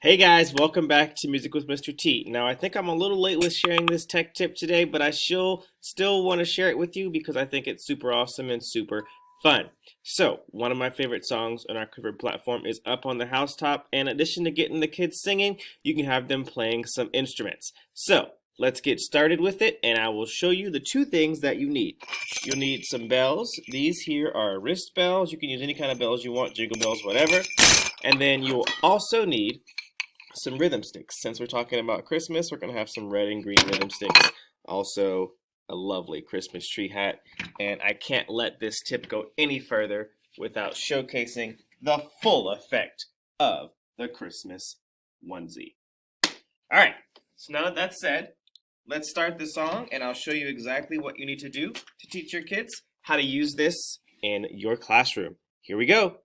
Hey guys, welcome back to Music with Mr. T. Now, I think I'm a little late with sharing this tech tip today, but I still want to share it with you because I think it's super awesome and super fun. So, one of my favorite songs on our cover platform is Up on the Housetop, and in addition to getting the kids singing, you can have them playing some instruments. So, let's get started with it, and I will show you the two things that you need. You'll need some bells. These here are wrist bells. You can use any kind of bells you want, jingle bells, whatever. And then you'll also need some rhythm sticks. Since we're talking about Christmas, we're going to have some red and green rhythm sticks. Also, a lovely Christmas tree hat. And I can't let this tip go any further without showcasing the full effect of the Christmas onesie. All right, so now that that's said, let's start the song and I'll show you exactly what you need to do to teach your kids how to use this in your classroom. Here we go.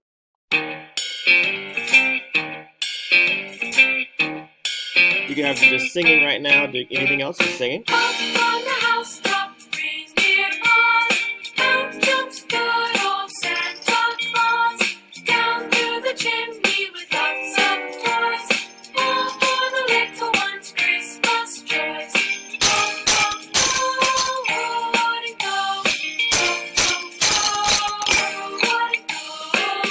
You can have them just singing right now, doing anything else, just singing. Up on the housetop, reindeer paws, down jumps good old Santa Claus, down through the chimney with lots of toys, all for the little ones' Christmas joys. Go, go, go, wood and go, wood and go,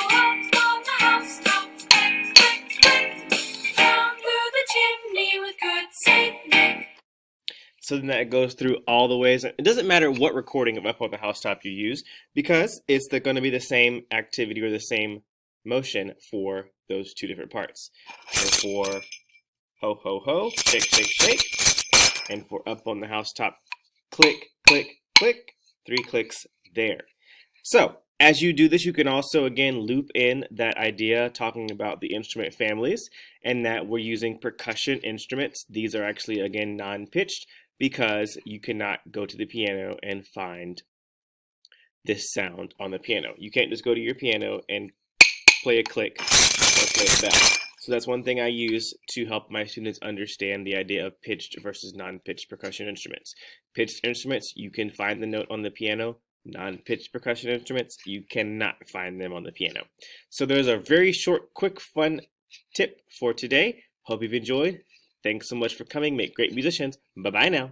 up on the housetop, click, click, click, down through the chimney with good Saint Nick. So then that goes through all the ways. It doesn't matter what recording of Up on the Housetop you use because it's going to be the same activity or the same motion for those two different parts. So for ho, ho, ho, shake, shake, shake. And for Up on the Housetop, click, click, click. 3 clicks there. So as you do this, you can also, again, loop in that idea talking about the instrument families and that we're using percussion instruments. These are actually, again, non-pitched because you cannot go to the piano and find this sound on the piano. You can't just go to your piano and play a click or play a bell. So that's one thing I use to help my students understand the idea of pitched versus non-pitched percussion instruments. Pitched instruments, you can find the note on the piano. Non-pitched percussion instruments, you cannot find them on the piano. So there's a very short, quick, fun tip for today. Hope you've enjoyed. Thanks so much for coming. Make great musicians. Bye-bye now.